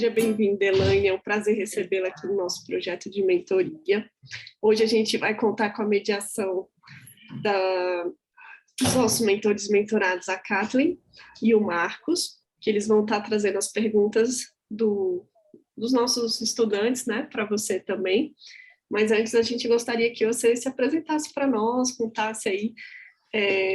Seja bem-vinda, Elaine. É um prazer recebê-la aqui no nosso projeto de mentoria. Hoje a gente vai contar com a mediação dos nossos mentores e mentorados, a Kathleen e o Marcos, que eles vão estar trazendo as perguntas dos nossos estudantes, né, para você também. Mas antes, a gente gostaria que você se apresentasse para nós, contasse aí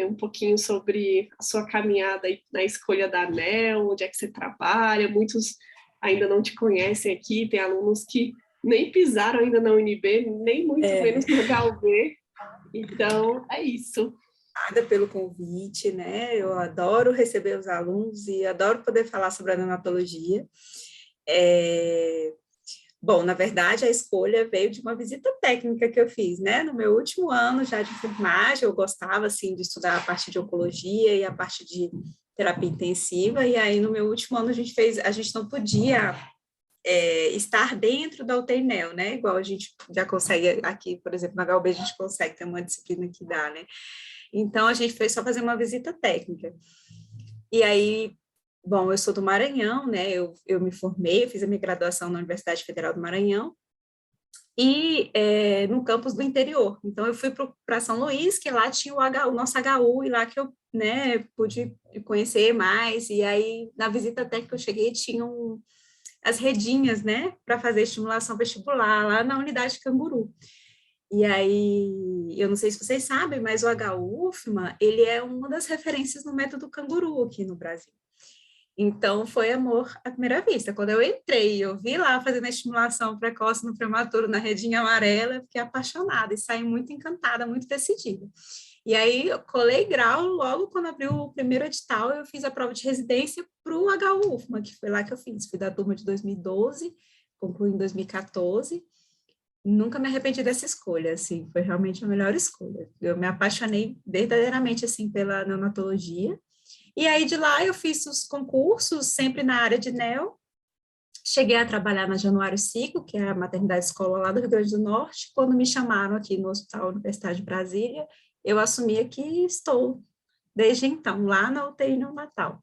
um pouquinho sobre a sua caminhada aí na escolha da ANEL, onde é que você trabalha. Muitos ainda não te conhecem aqui, tem alunos que nem pisaram ainda na UNB, nem muito menos no HUB. Então, é isso. Obrigada pelo convite, né? Eu adoro receber os alunos e adoro poder falar sobre a neonatologia. Bom, na verdade, a escolha veio de uma visita técnica que eu fiz, né? No meu último ano já de enfermagem, eu gostava, assim, de estudar a parte de oncologia e a parte de terapia intensiva, e aí no meu último ano a gente não podia estar dentro da UTI-NEO, né? Igual a gente já consegue aqui, por exemplo, na HUB a gente consegue ter uma disciplina que dá, né? Então, a gente foi só fazer uma visita técnica. E aí, bom, eu sou do Maranhão, né? Eu me formei, eu fiz a minha graduação na Universidade Federal do Maranhão, e no campus do interior. Então, eu fui para São Luís, que lá tinha o nosso HU, e lá que eu, né, pude conhecer mais. E aí, na visita técnica que eu cheguei, tinham as redinhas, né, para fazer estimulação vestibular, lá na unidade Canguru. E aí, eu não sei se vocês sabem, mas o HU-UFMA, ele é uma das referências no método Canguru aqui no Brasil. Então, foi amor à primeira vista. Quando eu entrei, eu vi lá fazendo a estimulação precoce no prematuro, na redinha amarela, eu fiquei apaixonada e saí muito encantada, muito decidida. E aí, eu colei grau, logo quando abriu o primeiro edital, eu fiz a prova de residência para o HU-UFMA, que foi lá que eu fiz. Fui da turma de 2012, concluí em 2014. Nunca me arrependi dessa escolha, assim, foi realmente a melhor escolha. Eu me apaixonei verdadeiramente, assim, pela neonatologia. E aí, de lá, eu fiz os concursos, sempre na área de neo. Cheguei a trabalhar na Januário Cico, que é a maternidade escola lá do Rio Grande do Norte. Quando me chamaram aqui no Hospital Universitário de Brasília, eu assumi aqui e estou, desde então, lá na UTI neonatal.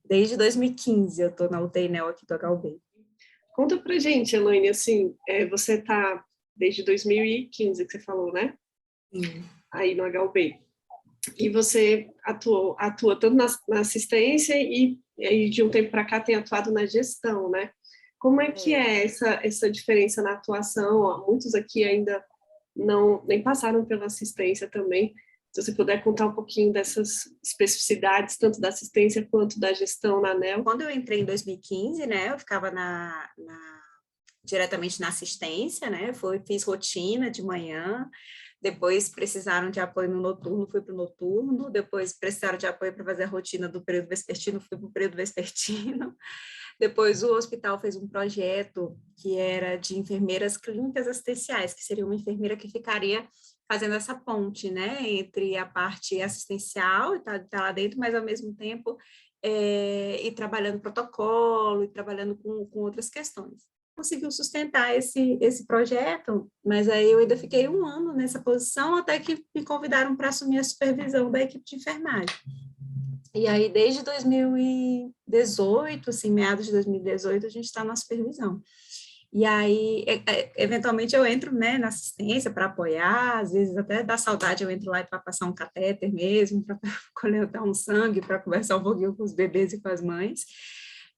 Desde 2015 eu estou na UTI neo aqui do HUB. Conta pra gente, Elaine, assim, você está desde 2015, que você falou, né? Aí no HUB. E você atua tanto na assistência e de um tempo para cá tem atuado na gestão, né? Como é que é essa diferença na atuação? Muitos aqui ainda nem passaram pela assistência também. Se você puder contar um pouquinho dessas especificidades, tanto da assistência quanto da gestão na ANEL. Quando eu entrei em 2015, né, eu ficava diretamente na assistência, né, fiz rotina de manhã, depois precisaram de apoio no noturno, fui para o noturno, depois precisaram de apoio para fazer a rotina do período vespertino, fui para o período vespertino. Depois o hospital fez um projeto que era de enfermeiras clínicas assistenciais, que seria uma enfermeira que ficaria fazendo essa ponte, né, entre a parte assistencial, tá lá dentro, mas ao mesmo tempo e trabalhando protocolo, e trabalhando com outras questões. Conseguiu sustentar esse projeto, mas aí eu ainda fiquei um ano nessa posição, até que me convidaram para assumir a supervisão da equipe de enfermagem. E aí, desde 2018, assim, meados de 2018, a gente está na supervisão. E aí, eventualmente, eu entro, né, na assistência para apoiar, às vezes até dá saudade, eu entro lá para passar um catéter mesmo, para coletar um sangue, para conversar um pouquinho com os bebês e com as mães.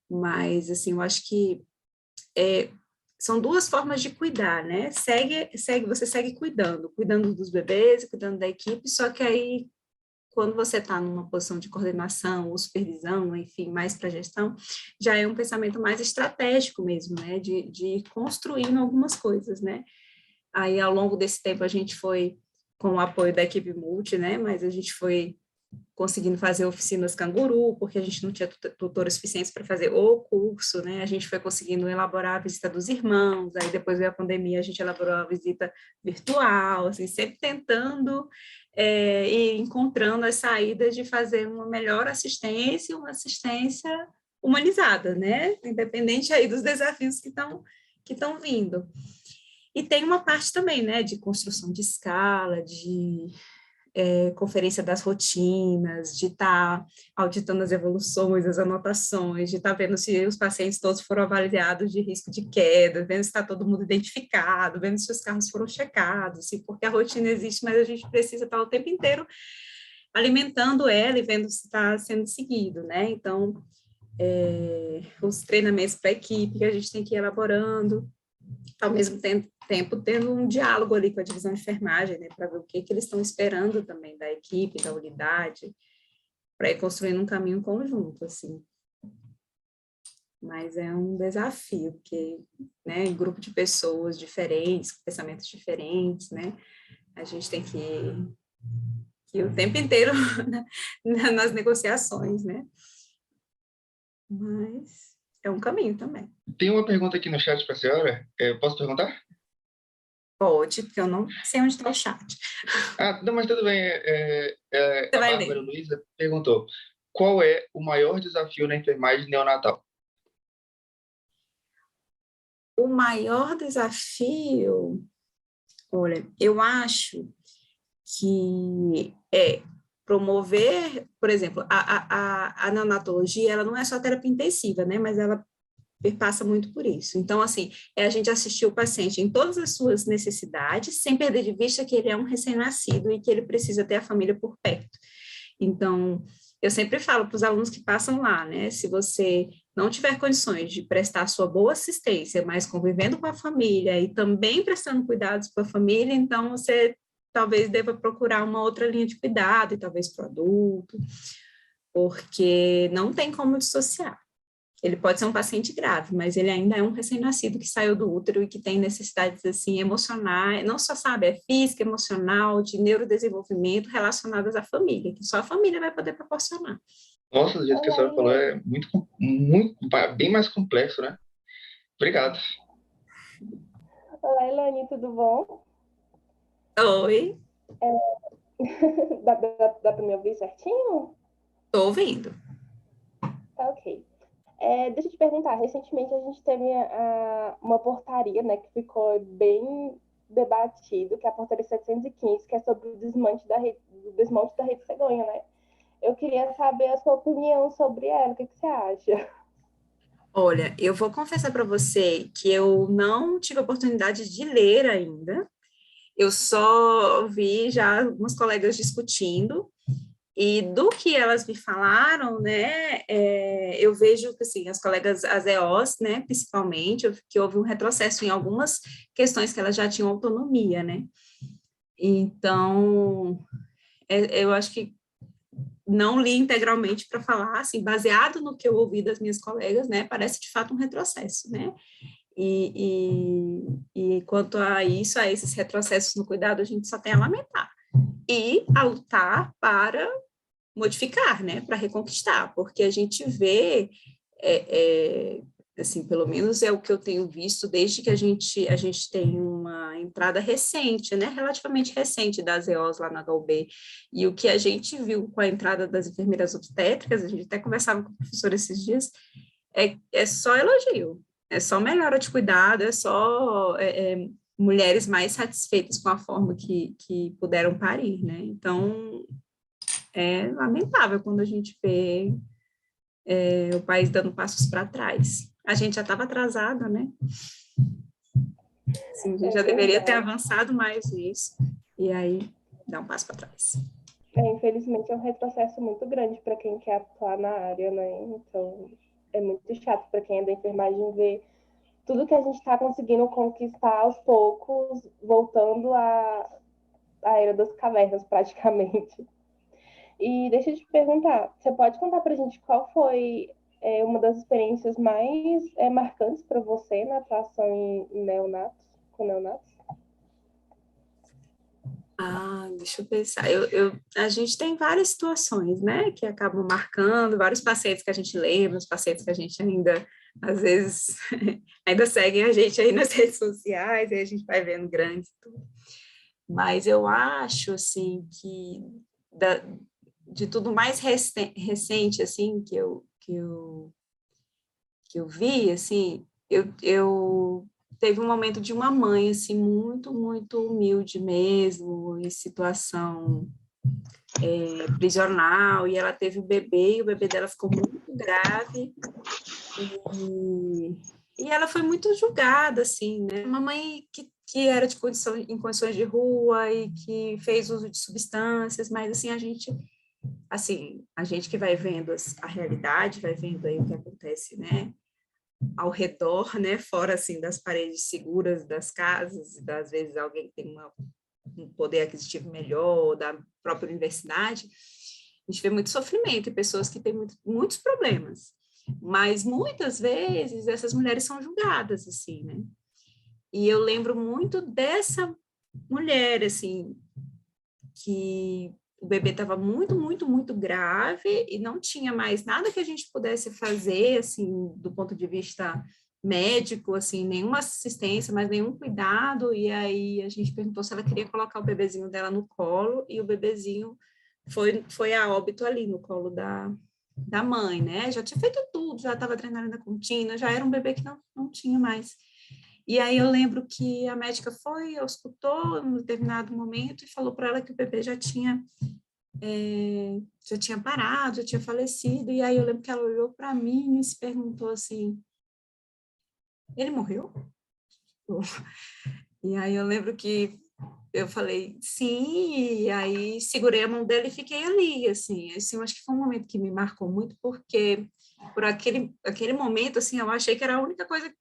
Mas, assim, eu acho que são duas formas de cuidar, né? Você segue cuidando dos bebês, cuidando da equipe, só que aí, quando você está numa posição de coordenação ou supervisão, enfim, mais para gestão, já é um pensamento mais estratégico mesmo, né? De ir construindo algumas coisas, né? Aí, ao longo desse tempo, a gente foi com o apoio da equipe multi, né? Mas a gente foi conseguindo fazer oficinas canguru, porque a gente não tinha tutores suficientes para fazer o curso, né? A gente foi conseguindo elaborar a visita dos irmãos, aí depois veio a pandemia, a gente elaborou a visita virtual, assim, sempre tentando e encontrando as saídas de fazer uma melhor assistência, uma assistência humanizada, né? Independente aí dos desafios que estão vindo. E tem uma parte também, né, de construção de escala, de conferência das rotinas, de estar auditando as evoluções, as anotações, de estar vendo se os pacientes todos foram avaliados de risco de queda, vendo se está todo mundo identificado, vendo se os carros foram checados, assim, porque a rotina existe, mas a gente precisa estar o tempo inteiro alimentando ela e vendo se está sendo seguido, né? Então, os treinamentos para a equipe que a gente tem que ir elaborando, ao mesmo tempo tendo um diálogo ali com a divisão de enfermagem, né, para ver o que eles estão esperando também da equipe, da unidade, para ir construindo um caminho conjunto, assim. Mas é um desafio, porque, né, grupo de pessoas diferentes, com pensamentos diferentes, né, a gente tem que ir o tempo inteiro nas negociações, né, mas é um caminho também. Tem uma pergunta aqui no chat para a senhora, posso perguntar? Pode, porque eu não sei onde está o chat. Não, mas tudo bem. A Bárbara Luiza perguntou: qual é o maior desafio na enfermagem neonatal? O maior desafio, olha, eu acho que é promover, por exemplo, a neonatologia, ela não é só terapia intensiva, né, mas ela passa muito por isso. Então, assim, é a gente assistir o paciente em todas as suas necessidades, sem perder de vista que ele é um recém-nascido e que ele precisa ter a família por perto. Então, eu sempre falo para os alunos que passam lá, né, se você não tiver condições de prestar sua boa assistência, mas convivendo com a família e também prestando cuidados para a família, então você talvez deva procurar uma outra linha de cuidado, e talvez para o adulto, porque não tem como dissociar. Ele pode ser um paciente grave, mas ele ainda é um recém-nascido que saiu do útero e que tem necessidades, assim, emocionais, não só, sabe, é física, emocional, de neurodesenvolvimento relacionadas à família, que só a família vai poder proporcionar. Nossa, do jeito que a senhora falou, é bem mais complexo, né? Obrigado. Olá, Elane, tudo bom? Oi. Dá para me ouvir certinho? Estou ouvindo. Tá, ok. Deixa eu te perguntar, recentemente a gente teve uma portaria, né, que ficou bem debatido, que é a portaria 715, que é sobre o desmonte da rede cegonha, né? Eu queria saber a sua opinião sobre ela, o que você acha? Olha, eu vou confessar para você que eu não tive a oportunidade de ler ainda, eu só vi já alguns colegas discutindo, e do que elas me falaram, né, eu vejo que, assim, as colegas, as EOs, né, principalmente, que houve um retrocesso em algumas questões que elas já tinham autonomia, né, então, eu acho que não li integralmente para falar, assim, baseado no que eu ouvi das minhas colegas, né, parece de fato um retrocesso, né, e quanto a isso, a esses retrocessos no cuidado, a gente só tem a lamentar e a lutar para modificar, né, para reconquistar, porque a gente vê, assim, pelo menos é o que eu tenho visto desde que a gente tem uma entrada recente, né, relativamente recente das EOs lá na HUB, e o que a gente viu com a entrada das enfermeiras obstétricas, a gente até conversava com o professor esses dias, é só elogio, é só melhora de cuidado, é só mulheres mais satisfeitas com a forma que puderam parir, né, então é lamentável quando a gente vê o país dando passos para trás. A gente já estava atrasada, né? Assim, a gente já deveria ter avançado mais nisso, e aí dá um passo para trás. Infelizmente é um retrocesso muito grande para quem quer atuar na área, né? Então é muito chato para quem é da enfermagem ver tudo que a gente está conseguindo conquistar aos poucos, voltando à era das cavernas, praticamente. E deixa eu te perguntar, você pode contar para a gente qual foi uma das experiências mais marcantes para você na atuação em neonatos, com neonatos? Deixa eu pensar. A gente tem várias situações, né, que acabam marcando, vários pacientes que a gente lembra, os pacientes que a gente ainda, às vezes, ainda seguem a gente aí nas redes sociais, aí a gente vai vendo grandes e tudo. Mas eu acho, assim, que de tudo mais recente, assim, que eu vi, assim, eu teve um momento de uma mãe, assim, muito, muito humilde mesmo, em situação prisional, e ela teve o bebê, e o bebê dela ficou muito grave, e ela foi muito julgada, assim, né? Uma mãe que era em condições de rua e que fez uso de substâncias, mas, assim, a gente que vai vendo a realidade, vai vendo aí o que acontece, né, ao redor, né, fora, assim, das paredes seguras das casas, e às vezes alguém tem um poder aquisitivo melhor, da própria universidade, a gente vê muito sofrimento e pessoas que têm muitos problemas, mas muitas vezes essas mulheres são julgadas, assim, né, e eu lembro muito dessa mulher, assim, que o bebê estava muito, muito, muito grave e não tinha mais nada que a gente pudesse fazer, assim, do ponto de vista médico, assim, nenhuma assistência, mas nenhum cuidado, e aí a gente perguntou se ela queria colocar o bebezinho dela no colo, e o bebezinho foi a óbito ali no colo da mãe, né? Já tinha feito tudo, já estava treinando contínua, já era um bebê que não tinha mais. E aí eu lembro que a médica escutou em um determinado momento e falou para ela que o bebê já tinha parado, já tinha falecido. E aí eu lembro que ela olhou para mim e se perguntou assim: ele morreu? E aí eu lembro que eu falei sim, e aí segurei a mão dela e fiquei ali, assim, eu acho que foi um momento que me marcou muito, porque por aquele momento, assim, eu achei que era a única coisa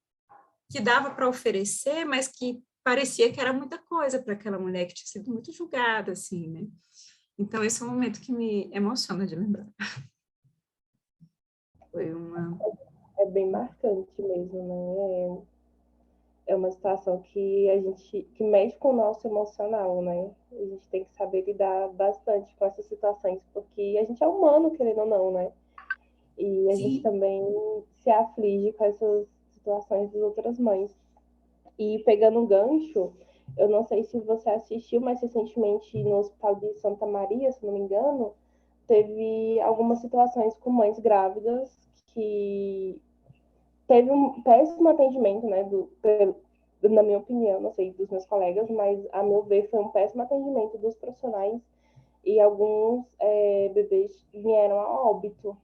que dava para oferecer, mas que parecia que era muita coisa para aquela mulher que tinha sido muito julgada, assim, né? Então, esse é um momento que me emociona de lembrar. Foi uma... É bem marcante mesmo, né? É uma situação que mexe com o nosso emocional, né? A gente tem que saber lidar bastante com essas situações, porque a gente é humano, querendo ou não, né? E a gente Sim. também se aflige com essas situações das outras mães. E pegando um gancho, eu não sei se você assistiu, mas recentemente no Hospital de Santa Maria, se não me engano, teve algumas situações com mães grávidas que teve um péssimo atendimento, né, na minha opinião, não sei dos meus colegas, mas a meu ver foi um péssimo atendimento dos profissionais e alguns bebês vieram a óbito,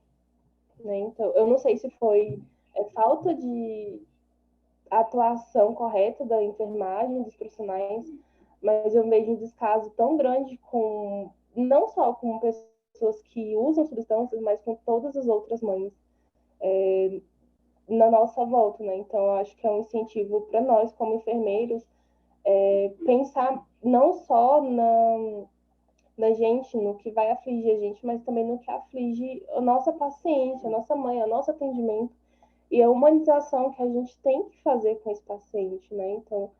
né? Então, eu não sei se foi falta de atuação correta da enfermagem, dos profissionais, mas eu vejo um descaso tão grande com, não só com pessoas que usam substâncias, mas com todas as outras mães na nossa volta, né? Então, eu acho que é um incentivo para nós, como enfermeiros, pensar não só na gente, no que vai afligir a gente, mas também no que aflige a nossa paciente, a nossa mãe, o nosso atendimento e a humanização que a gente tem que fazer com esse paciente, né? Então,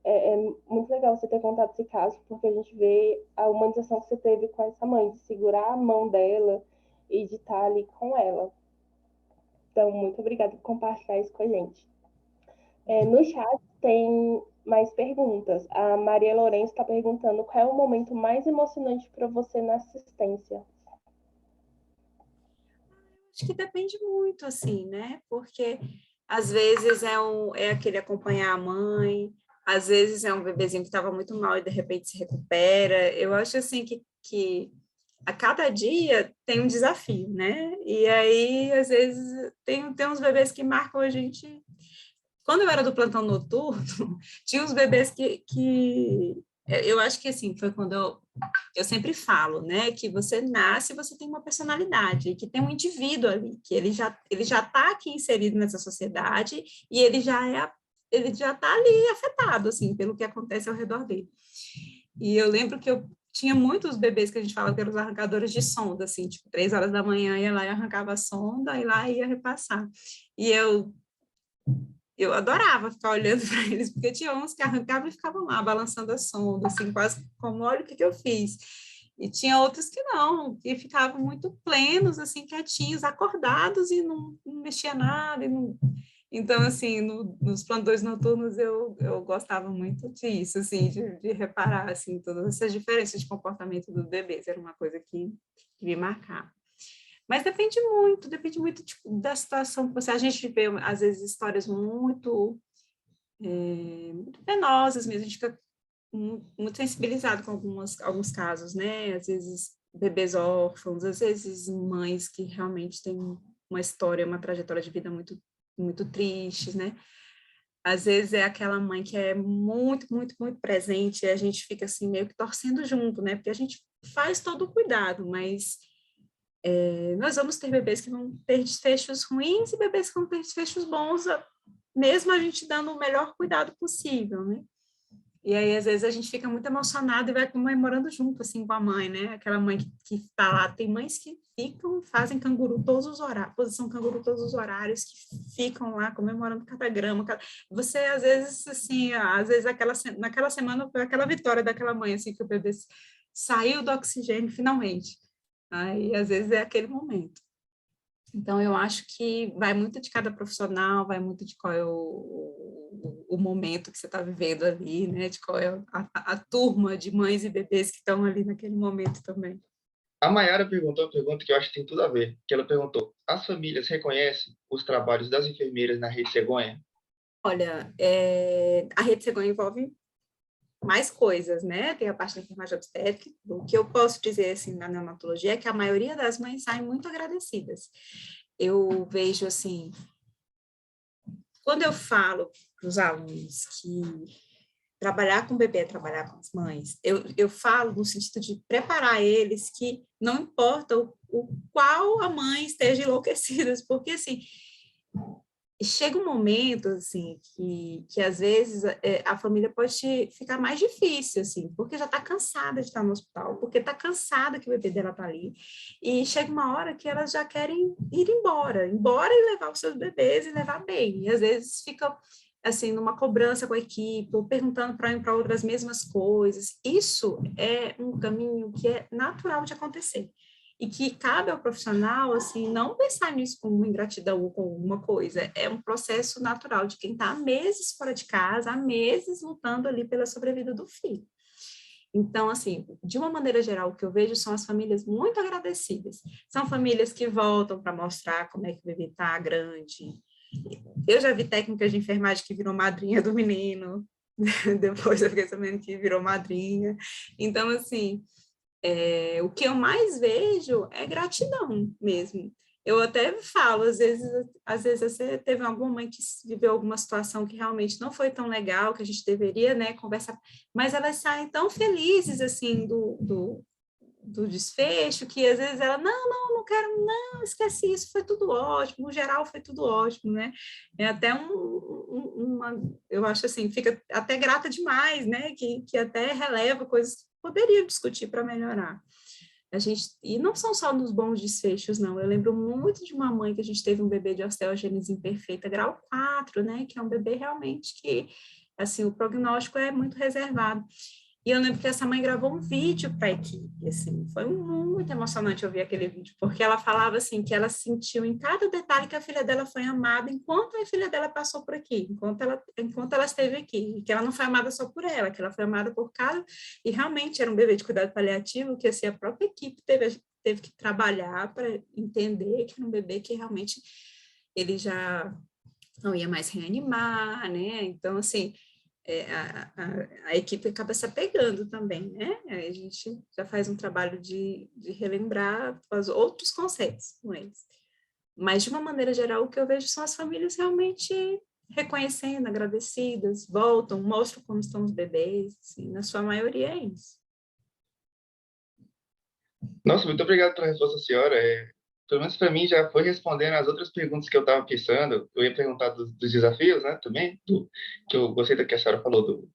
é muito legal você ter contado esse caso, porque a gente vê a humanização que você teve com essa mãe, de segurar a mão dela e de estar ali com ela. Então, muito obrigada por compartilhar isso com a gente. No chat tem mais perguntas. A Maria Lourenço está perguntando qual é o momento mais emocionante para você na assistência. Acho que depende muito, assim, né? Porque às vezes é aquele acompanhar a mãe, às vezes é um bebezinho que estava muito mal e de repente se recupera. Eu acho assim que a cada dia tem um desafio, né? E aí, às vezes, tem uns bebês que marcam a gente. Quando eu era do plantão noturno, tinha uns bebês que eu acho que assim, foi quando eu sempre falo, né, que você nasce, você tem uma personalidade, que tem um indivíduo ali, que ele já está aqui inserido nessa sociedade e ele já está ali afetado, assim, pelo que acontece ao redor dele. E eu lembro que eu tinha muitos bebês que a gente falava que eram os arrancadores de sonda, assim, tipo, 3 horas da manhã ia lá e arrancava a sonda, e lá ia repassar. E eu adorava ficar olhando para eles, porque tinha uns que arrancavam e ficavam lá, balançando a sonda, assim, quase como, olha o que eu fiz. E tinha outros que não, que ficavam muito plenos, assim, quietinhos, acordados e não mexia nada. Então, assim, nos plantões noturnos eu gostava muito disso, assim, de reparar, assim, todas essas diferenças de comportamento dos bebês, era uma coisa que me marcava. Mas depende muito tipo, da situação que a gente vê, às vezes, histórias muito penosas mesmo, a gente fica muito sensibilizado com alguns casos, né? Às vezes bebês órfãos, às vezes mães que realmente têm uma história, uma trajetória de vida muito, muito triste, né? Às vezes é aquela mãe que é muito, muito, muito presente e a gente fica assim meio que torcendo junto, né? Porque a gente faz todo o cuidado, mas nós vamos ter bebês que vão ter desfechos ruins e bebês que vão ter desfechos bons, mesmo a gente dando o melhor cuidado possível, né? E aí, às vezes, a gente fica muito emocionado e vai comemorando junto, assim, com a mãe, né? Aquela mãe que tá lá. Tem mães que fazem canguru todos os horários, posição canguru todos os horários, que ficam lá comemorando cada grama. Você, às vezes, assim, às vezes, naquela semana foi aquela vitória daquela mãe, assim, que o bebê saiu do oxigênio, finalmente. Aí, às vezes, é aquele momento. Então, eu acho que vai muito de cada profissional, vai muito de qual é o momento que você está vivendo ali, né? De qual é a turma de mães e bebês que estão ali naquele momento também. A Mayara perguntou uma pergunta que eu acho que tem tudo a ver, que ela perguntou: as famílias reconhecem os trabalhos das enfermeiras na Rede Cegonha? Olha, a Rede Cegonha envolve mais coisas, né? Tem a parte da enfermagem obstétrica. O que eu posso dizer, assim, na neonatologia é que a maioria das mães saem muito agradecidas. Eu vejo, assim, quando eu falo para os alunos que trabalhar com o bebê é trabalhar com as mães, eu falo no sentido de preparar eles que não importa o qual a mãe esteja enlouquecida, porque, assim, chega um momento, assim, que às vezes a família pode ficar mais difícil, assim, porque já está cansada de estar no hospital, porque está cansada que o bebê dela está ali, e chega uma hora que elas já querem ir embora e levar os seus bebês e levar bem, e às vezes ficam, assim, numa cobrança com a equipe, ou perguntando para um para outras mesmas coisas. Isso é um caminho que é natural de acontecer. E que cabe ao profissional, assim, não pensar nisso como uma ingratidão ou como uma coisa. É um processo natural de quem está há meses fora de casa, há meses lutando ali pela sobrevida do filho. Então, assim, de uma maneira geral, o que eu vejo são as famílias muito agradecidas. São famílias que voltam para mostrar como é que o bebê está grande. Eu já vi técnicas de enfermagem que virou madrinha do menino, depois eu fiquei sabendo que virou madrinha. Então, assim, o que eu mais vejo é gratidão mesmo. Eu até falo, às vezes você teve alguma mãe que viveu alguma situação que realmente não foi tão legal, que a gente deveria, né, conversar, mas elas saem tão felizes, assim, do desfecho, que às vezes ela, não quero, não, esquece isso, foi tudo ótimo, no geral foi tudo ótimo, né? É até eu acho assim, fica até grata demais, né? Que até releva coisas que poderia discutir para melhorar. E não são só nos bons desfechos, não. Eu lembro muito de uma mãe que a gente teve um bebê de osteogênese imperfeita, grau 4, né? Que é um bebê realmente que, assim, o prognóstico é muito reservado. E eu lembro que essa mãe gravou um vídeo para a equipe, assim, foi muito emocionante ouvir aquele vídeo, porque ela falava, assim, que ela sentiu em cada detalhe que a filha dela foi amada enquanto a filha dela passou por aqui, enquanto ela esteve aqui, que ela não foi amada só por ela, que ela foi amada por cada, e realmente era um bebê de cuidado paliativo, que, assim, a própria equipe teve que trabalhar para entender que era um bebê que realmente ele já não ia mais reanimar, né, então, assim, a equipe acaba se apegando também, né? Aí a gente já faz um trabalho de relembrar os outros conceitos com eles. Mas, de uma maneira geral, o que eu vejo são as famílias realmente reconhecendo, agradecidas, voltam, mostram como estão os bebês, assim, na sua maioria é isso. Nossa, muito obrigado pela resposta, senhora. Pelo menos para mim já foi respondendo as outras perguntas que eu estava pensando. Eu ia perguntar dos desafios, né, também, que eu gostei do que a senhora falou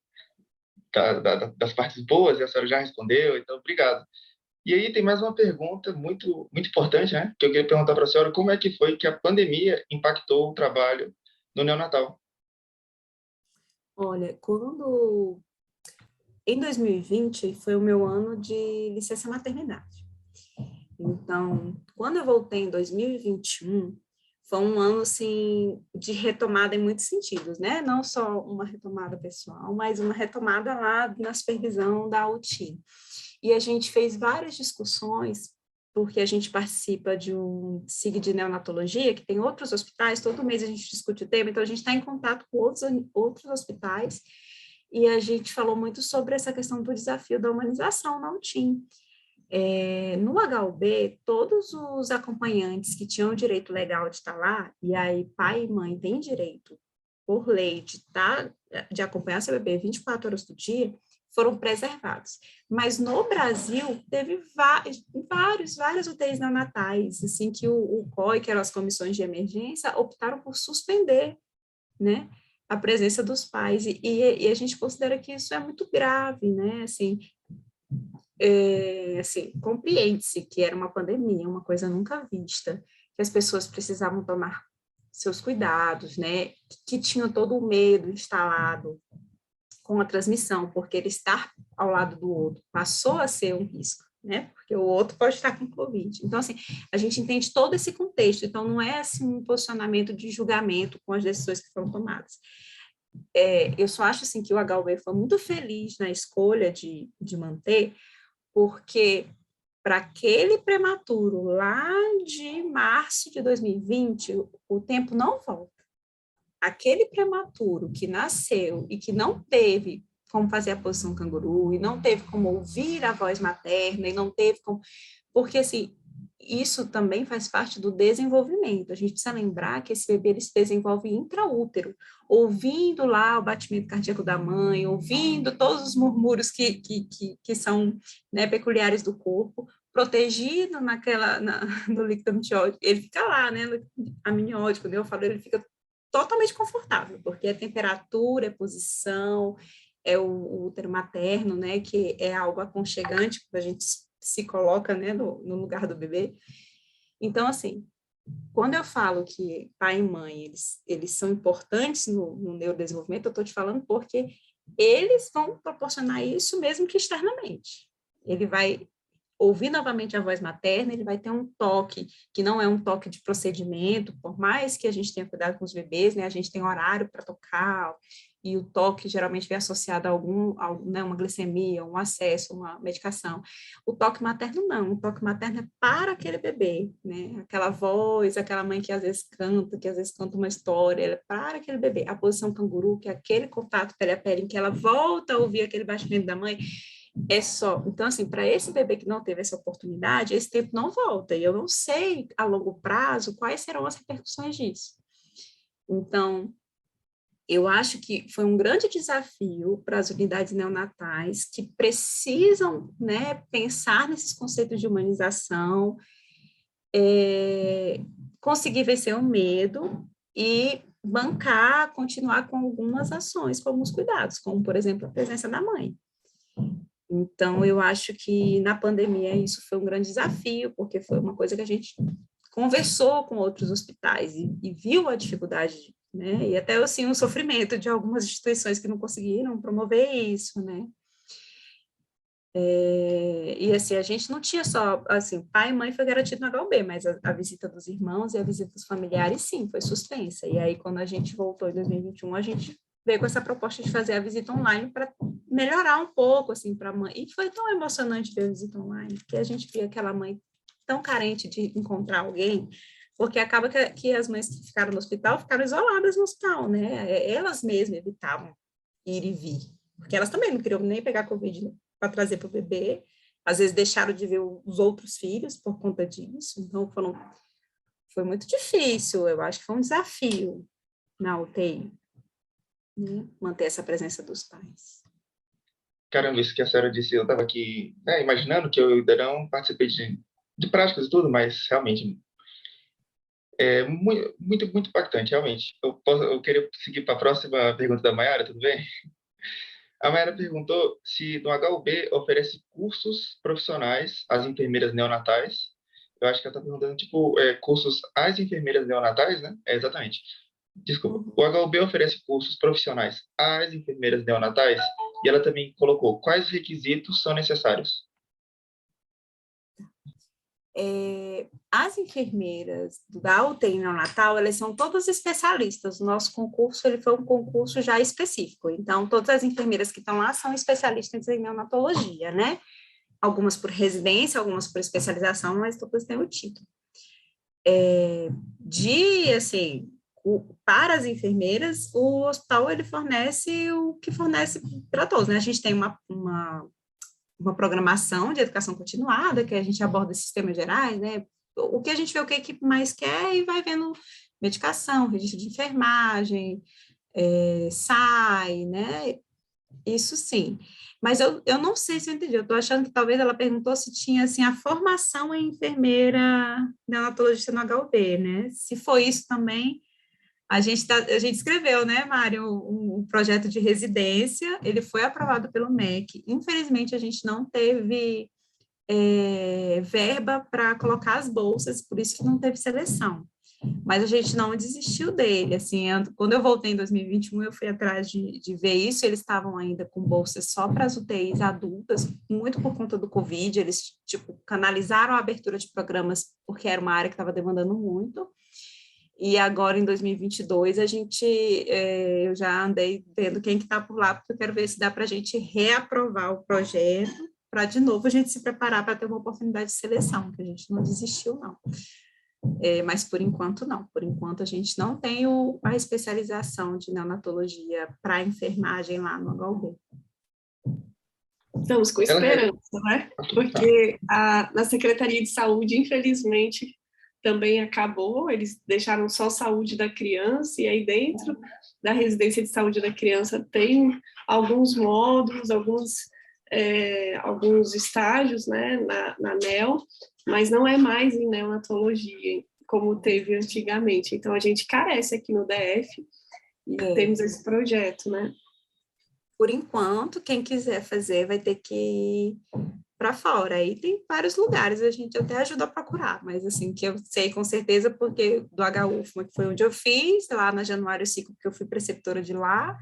das partes boas, e a senhora já respondeu, então obrigado. E aí tem mais uma pergunta muito, muito importante, né, que eu queria perguntar para a senhora: como é que foi que a pandemia impactou o trabalho no neonatal? Olha, em 2020 foi o meu ano de licença maternidade. Então, quando eu voltei em 2021, foi um ano, assim, de retomada em muitos sentidos, né? Não só uma retomada pessoal, mas uma retomada lá na supervisão da UTI. E a gente fez várias discussões, porque a gente participa de um SIG de neonatologia, que tem outros hospitais, todo mês a gente discute o tema, então a gente está em contato com outros hospitais, e a gente falou muito sobre essa questão do desafio da humanização na UTIM. No HUB, todos os acompanhantes que tinham o direito legal de estar lá, e aí pai e mãe têm direito, por lei, de acompanhar seu bebê 24 horas do dia, foram preservados. Mas no Brasil, teve várias UTIs neonatais, assim, que o COI, que eram as comissões de emergência, optaram por suspender, né, a presença dos pais, e a gente considera que isso é muito grave, né, assim, compreende-se que era uma pandemia, uma coisa nunca vista, que as pessoas precisavam tomar seus cuidados, né, que tinham todo o medo instalado com a transmissão, porque ele estar ao lado do outro passou a ser um risco, né, porque o outro pode estar com Covid. Então, assim, a gente entende todo esse contexto, então não é, assim, um posicionamento de julgamento com as decisões que foram tomadas. Eu só acho, assim, que o HUB foi muito feliz na escolha de manter, porque para aquele prematuro lá de março de 2020, o tempo não volta. Aquele prematuro que nasceu e que não teve como fazer a posição canguru, e não teve como ouvir a voz materna, e não teve como... Porque, assim, isso também faz parte do desenvolvimento. A gente precisa lembrar que esse bebê ele se desenvolve intraútero, ouvindo lá o batimento cardíaco da mãe, ouvindo todos os murmúrios que são, né, peculiares do corpo, protegido no líquido amniótico. Ele fica lá, né, no amniótico, quando eu falo, ele fica totalmente confortável, porque é temperatura, é posição, é o útero materno, né, que é algo aconchegante, quando a gente se coloca, né, no lugar do bebê. Então, assim, quando eu falo que pai e mãe, eles são importantes no neurodesenvolvimento, eu estou te falando porque eles vão proporcionar isso mesmo que externamente. Ele vai ouvir novamente a voz materna, ele vai ter um toque, que não é um toque de procedimento, por mais que a gente tenha cuidado com os bebês, né, a gente tem horário para tocar, e o toque geralmente vem associado a né, uma glicemia, um acesso, uma medicação. O toque materno não, o toque materno é para aquele bebê, né, aquela voz, aquela mãe que às vezes canta uma história, é para aquele bebê. A posição canguru, que é aquele contato pele a pele, em que ela volta a ouvir aquele batimento da mãe, é só. Então, assim, para esse bebê que não teve essa oportunidade, esse tempo não volta. E eu não sei, a longo prazo, quais serão as repercussões disso. Então, eu acho que foi um grande desafio para as unidades neonatais que precisam, né, pensar nesses conceitos de humanização, conseguir vencer o medo e bancar, continuar com algumas ações, como os cuidados, como, por exemplo, a presença da mãe. Então, eu acho que na pandemia isso foi um grande desafio, porque foi uma coisa que a gente conversou com outros hospitais e viu a dificuldade, né? E até, assim, um sofrimento de algumas instituições que não conseguiram promover isso, né? E, assim, a gente não tinha só, assim, pai e mãe foi garantido no HUB, mas a visita dos irmãos e a visita dos familiares, sim, foi suspensa. E aí, quando a gente voltou em 2021, a gente veio com essa proposta de fazer a visita online para melhorar um pouco, assim, para a mãe. E foi tão emocionante ver a visita online, porque a gente via aquela mãe tão carente de encontrar alguém, porque acaba que as mães que ficaram no hospital ficaram isoladas no hospital, né? Elas mesmas evitavam ir e vir, porque elas também não queriam nem pegar Covid para trazer para o bebê, às vezes deixaram de ver os outros filhos por conta disso, então foi muito difícil, eu acho que foi um desafio na UTI. Né, manter essa presença dos pais. Caramba, isso que a senhora disse, eu estava aqui imaginando que eu ainda não participei de práticas e tudo, mas realmente é muito, muito, muito impactante, realmente. Eu queria seguir para a próxima pergunta da Mayara, tudo bem? A Mayara perguntou se no HUB oferece cursos profissionais às enfermeiras neonatais. Eu acho que ela está perguntando, tipo, cursos às enfermeiras neonatais, né? Exatamente. Desculpa. O HUB oferece cursos profissionais às enfermeiras neonatais e ela também colocou quais requisitos são necessários. As enfermeiras da UTI neonatal, elas são todas especialistas. O nosso concurso ele foi um concurso já específico. Então, todas as enfermeiras que estão lá são especialistas em neonatologia, né? Algumas por residência, algumas por especialização, mas todas têm o título. Assim, para as enfermeiras, o hospital ele fornece o que fornece para todos, né? A gente tem uma programação de educação continuada, que a gente aborda sistemas gerais, né? O que a gente vê, o que a equipe mais quer, e vai vendo medicação, registro de enfermagem, SAI, né? Isso sim. Mas eu não sei se eu entendi. Eu estou achando que talvez ela perguntou se tinha, assim, a formação em enfermeira neonatologista no HUB, né? Se foi isso também, a gente escreveu, né, Mário, um projeto de residência, ele foi aprovado pelo MEC. Infelizmente, a gente não teve verba para colocar as bolsas, por isso que não teve seleção. Mas a gente não desistiu dele, assim, quando eu voltei em 2021, eu fui atrás de ver isso, eles estavam ainda com bolsas só para as UTIs adultas, muito por conta do Covid, eles, tipo, canalizaram a abertura de programas, porque era uma área que estava demandando muito, e agora, em 2022, eu já andei vendo quem que está por lá, porque eu quero ver se dá para a gente reaprovar o projeto, para, de novo, a gente se preparar para ter uma oportunidade de seleção, que a gente não desistiu, não. Mas, por enquanto, não. Por enquanto, a gente não tem a especialização de neonatologia para enfermagem lá no HUB. Estamos com esperança, né? Porque na Secretaria de Saúde, infelizmente, também acabou, eles deixaram só saúde da criança, e aí dentro da residência de saúde da criança tem alguns módulos, alguns estágios, né, na NEO, mas não é mais em neonatologia, como teve antigamente. Então, a gente carece aqui no DF e temos esse projeto, né? Por enquanto, quem quiser fazer vai ter que ir para fora. Aí tem vários lugares, a gente até ajuda a procurar, mas assim, que eu sei com certeza, porque do HUFMA, que foi onde eu fiz, lá na Januário Ciclo, que eu fui preceptora de lá,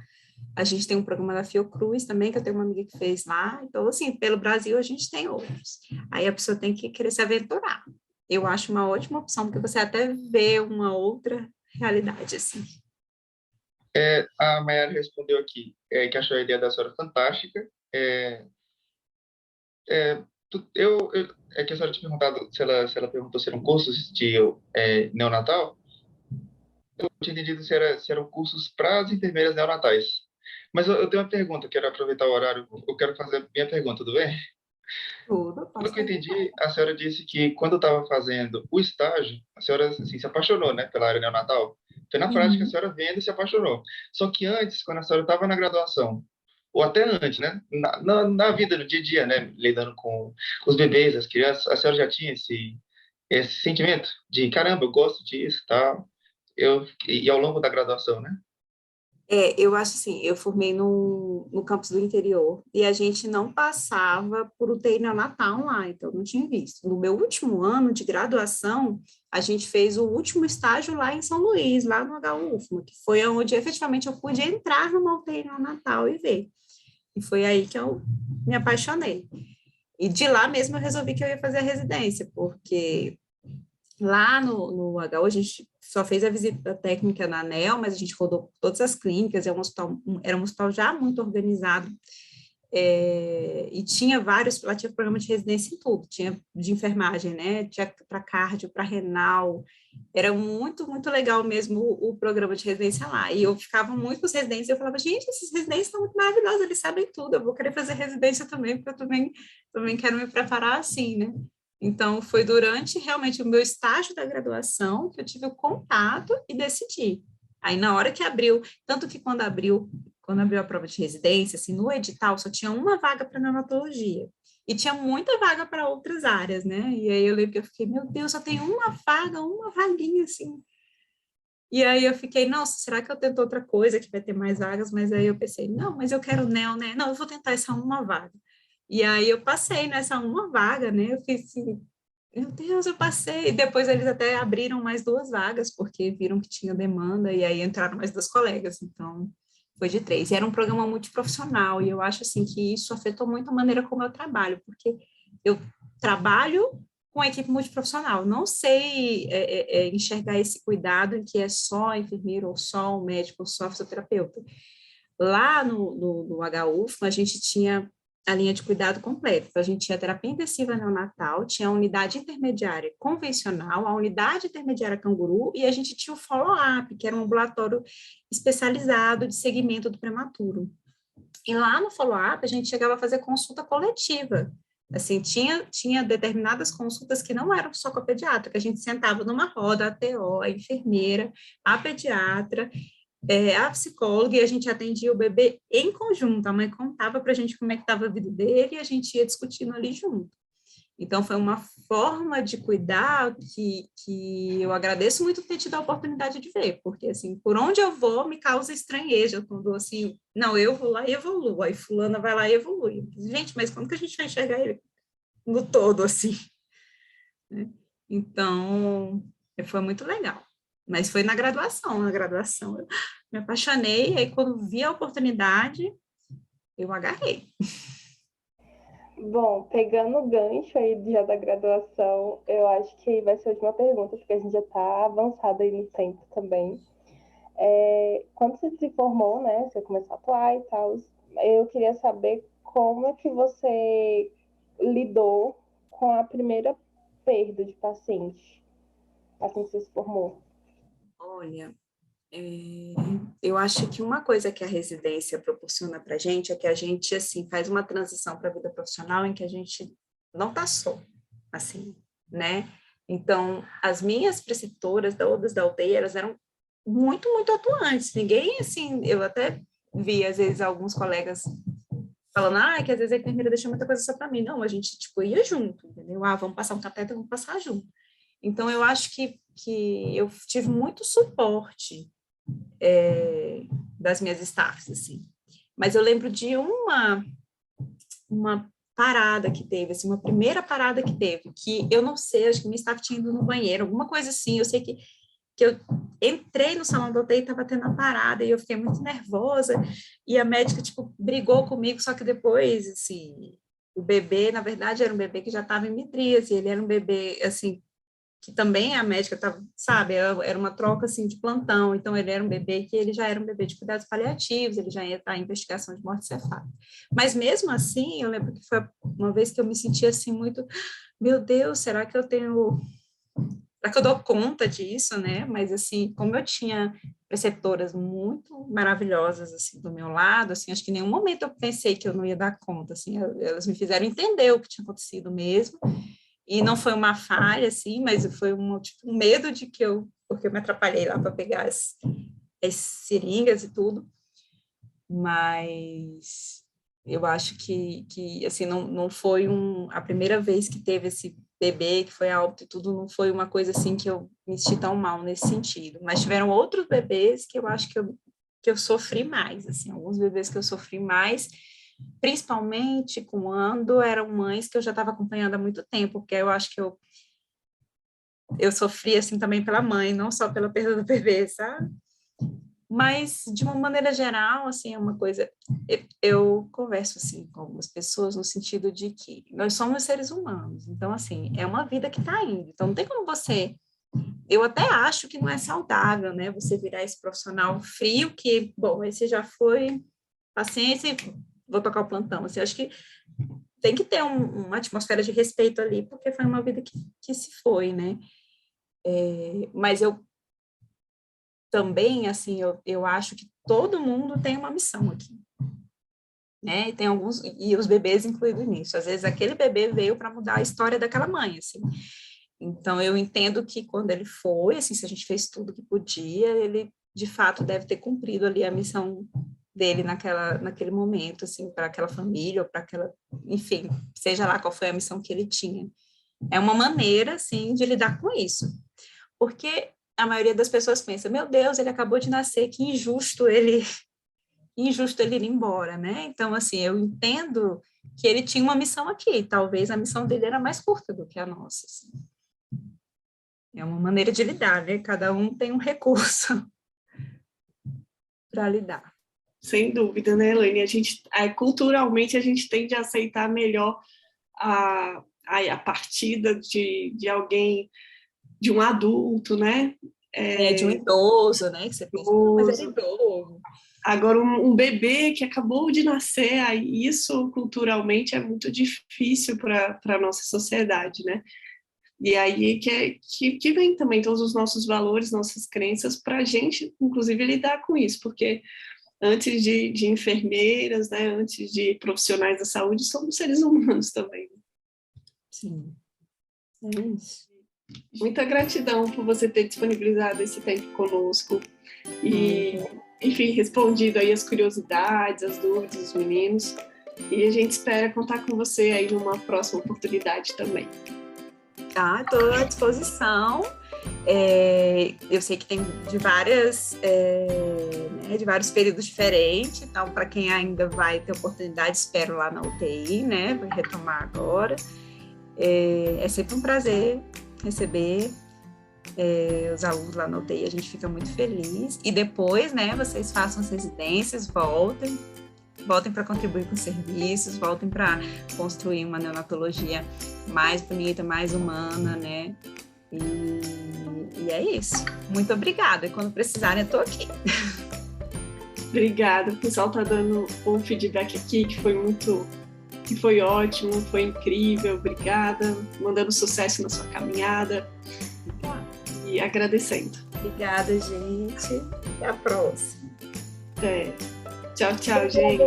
a gente tem um programa da Fiocruz também, que eu tenho uma amiga que fez lá, então assim, pelo Brasil a gente tem outros. Aí a pessoa tem que querer se aventurar. Eu acho uma ótima opção, porque você até vê uma outra realidade, assim. A Mayara respondeu aqui que achou a ideia da senhora fantástica. Que a senhora tinha perguntado se ela perguntou se eram cursos de neonatal. Eu tinha entendido se eram cursos para as enfermeiras neonatais. Mas eu tenho uma pergunta, quero aproveitar o horário, eu quero fazer a minha pergunta, tudo bem? Tudo, Pelo que eu entendi, a senhora disse que quando estava fazendo o estágio, a senhora assim, se apaixonou, né, pela área neonatal. Foi na prática a senhora vendo e se apaixonou. Só que antes, quando a senhora estava na graduação, ou até antes, né, na vida, no dia a dia, né, lidando com os bebês, as crianças, a senhora já tinha esse sentimento de, caramba, eu gosto disso e tal, e ao longo da graduação, né? Eu acho assim, eu formei no campus do interior e a gente não passava por UTI neonatal lá, então não tinha visto. No meu último ano de graduação, a gente fez o último estágio lá em São Luís, lá no HUFMA, que foi onde efetivamente eu pude entrar numa UTI neonatal e ver. E foi aí que eu me apaixonei. E de lá mesmo eu resolvi que eu ia fazer a residência, porque lá no HU, a gente só fez a visita técnica na ANEL, mas a gente rodou todas as clínicas, era um hospital já muito organizado, e tinha lá tinha programa de residência em tudo, tinha de enfermagem, né, tinha para cardio, para renal, era muito, muito legal mesmo o programa de residência lá, e eu ficava muito com os residentes, e eu falava, gente, esses residentes estão muito maravilhosos, eles sabem tudo, eu vou querer fazer residência também, porque eu também quero me preparar assim, né. Então, foi durante realmente o meu estágio da graduação que eu tive o contato e decidi. Aí, na hora que abriu, tanto que quando abriu a prova de residência, assim, no edital só tinha uma vaga para neonatologia. E tinha muita vaga para outras áreas, né? E aí eu lembro que eu fiquei, meu Deus, só tem uma vaga, uma vaguinha, assim. E aí eu fiquei, nossa, será que eu tento outra coisa que vai ter mais vagas? Mas aí eu pensei, não, mas eu quero neo, né? Não, eu vou tentar essa uma vaga. E aí eu passei nessa uma vaga, né? Eu fiz assim, meu Deus, eu passei. E depois eles até abriram mais 2 vagas, porque viram que tinha demanda, e aí entraram mais 2 colegas. Então, foi de 3. E era um programa multiprofissional, e eu acho assim que isso afetou muito a maneira como eu trabalho, porque eu trabalho com a equipe multiprofissional. Não sei enxergar esse cuidado em que é só enfermeiro, ou só um médico, ou só fisioterapeuta. Lá no HUF, a gente tinha a linha de cuidado completa. Então, a gente tinha terapia intensiva neonatal, tinha a unidade intermediária convencional, a unidade intermediária canguru, e a gente tinha o follow-up, que era um ambulatório especializado de segmento do prematuro. E lá no follow-up, a gente chegava a fazer consulta coletiva. Assim, tinha determinadas consultas que não eram só com a pediatra, que a gente sentava numa roda, a TO, a enfermeira, a pediatra, a psicóloga, e a gente atendia o bebê em conjunto. A mãe contava para a gente como é que estava a vida dele e a gente ia discutindo ali junto. Então, foi uma forma de cuidar que eu agradeço muito ter tido a oportunidade de ver, porque, assim, por onde eu vou, me causa estranheza, quando, assim, não, eu vou lá e evoluo, aí fulana vai lá e evolui. Gente, mas como que a gente vai enxergar ele no todo, assim? Né? Então, foi muito legal. Mas foi na graduação eu me apaixonei, e aí quando vi a oportunidade, eu agarrei. Bom, pegando o gancho aí já da graduação, eu acho que vai ser a última pergunta, porque a gente já está avançado aí no tempo também. Quando você se formou, né, você começou a atuar e tal, eu queria saber como é que você lidou com a primeira perda de paciente, assim que você se formou. Olha, eu acho que uma coisa que a residência proporciona para a gente é que a gente, assim, faz uma transição para a vida profissional em que a gente não está só, assim, né? Então, as minhas preceptoras, todas da UTI, elas eram muito, muito atuantes. Ninguém, assim, eu até vi, às vezes, alguns colegas falando, que às vezes a enfermeira deixa muita coisa só para mim. Não, a gente, tipo, ia junto, entendeu? Vamos passar um cateter, vamos passar junto. Então, eu acho que eu tive muito suporte das minhas staffs, assim. Mas eu lembro de uma parada que teve, assim, uma primeira parada que teve, que eu não sei, acho que minha staff tinha ido no banheiro, alguma coisa assim, eu sei que eu entrei no salão do UTI e estava tendo a parada, e eu fiquei muito nervosa, e a médica, tipo, brigou comigo, só que depois, assim, o bebê, na verdade, era um bebê que já estava em midríase, ele era um bebê, assim, que também a médica estava, sabe, era uma troca, assim, de plantão, então ele era um bebê que ele já era um bebê de cuidados paliativos, ele já ia estar em investigação de morte cefálica. Mas mesmo assim, eu lembro que foi uma vez que eu me senti, assim, muito, meu Deus, será que eu dou conta disso, né? Mas, assim, como eu tinha preceptoras muito maravilhosas, assim, do meu lado, assim, acho que em nenhum momento eu pensei que eu não ia dar conta, assim, elas me fizeram entender o que tinha acontecido mesmo, e não foi uma falha, assim, mas foi um medo de que porque eu me atrapalhei lá para pegar as seringas e tudo, mas eu acho que assim, não foi a primeira vez que teve esse bebê que foi a óbito e tudo, não foi uma coisa assim que eu me senti tão mal nesse sentido, mas tiveram outros bebês que eu acho que eu sofri mais, assim, alguns bebês que eu sofri mais, principalmente quando eram mães que eu já estava acompanhando há muito tempo, porque eu acho que eu sofri, assim, também pela mãe, não só pela perda do bebê, sabe? Mas, de uma maneira geral, assim, é uma coisa... Eu converso, assim, com algumas pessoas no sentido de que nós somos seres humanos, então, assim, é uma vida que está indo, então não tem como você... Eu até acho que não é saudável, né, você virar esse profissional frio que, bom, esse já foi paciência, vou tocar o plantão, assim, acho que tem que ter uma atmosfera de respeito ali, porque foi uma vida que se foi, né, mas eu também, assim, eu acho que todo mundo tem uma missão aqui, né, e tem alguns, e os bebês incluídos nisso, às vezes aquele bebê veio para mudar a história daquela mãe, assim, então eu entendo que quando ele foi, assim, se a gente fez tudo que podia, ele, de fato, deve ter cumprido ali a missão dele naquele momento, assim, para aquela família, ou para aquela, enfim, seja lá qual foi a missão que ele tinha. É uma maneira, assim, de lidar com isso, porque a maioria das pessoas pensa, meu Deus, ele acabou de nascer, que injusto ele ir embora, né? Então, assim, eu entendo que ele tinha uma missão aqui, talvez a missão dele era mais curta do que a nossa, assim. É uma maneira de lidar, né? Cada um tem um recurso para lidar. Sem dúvida, né, Elaine? Culturalmente, a gente tende a aceitar melhor a partida de alguém, de um adulto, né? De um idoso, né? Que você pensa, mas era idoso. Agora, um bebê que acabou de nascer, aí isso culturalmente é muito difícil para a nossa sociedade, né? E aí que vem também todos os nossos valores, nossas crenças, para a gente, inclusive, lidar com isso, porque antes de enfermeiras, né, antes de profissionais da saúde, somos seres humanos também. Sim, é isso. Muita gratidão por você ter disponibilizado esse tempo conosco e, enfim, respondido aí as curiosidades, as dúvidas dos meninos. E a gente espera contar com você aí numa próxima oportunidade também. Tá, estou à disposição. Eu sei que tem de vários períodos diferentes, então para quem ainda vai ter oportunidade, espero lá na UTI, né? Vou retomar agora. É sempre um prazer receber os alunos lá na UTI, a gente fica muito feliz. E depois, né, vocês façam as residências, voltem para contribuir com os serviços, voltem para construir uma neonatologia mais bonita, mais humana, né? E é isso. Muito obrigada. E quando precisarem, eu estou aqui. Obrigada. O pessoal está dando um feedback aqui que foi ótimo, foi incrível. Obrigada. Mandando sucesso na sua caminhada. E agradecendo. Obrigada, gente. Até a próxima. Tchau, tchau, gente.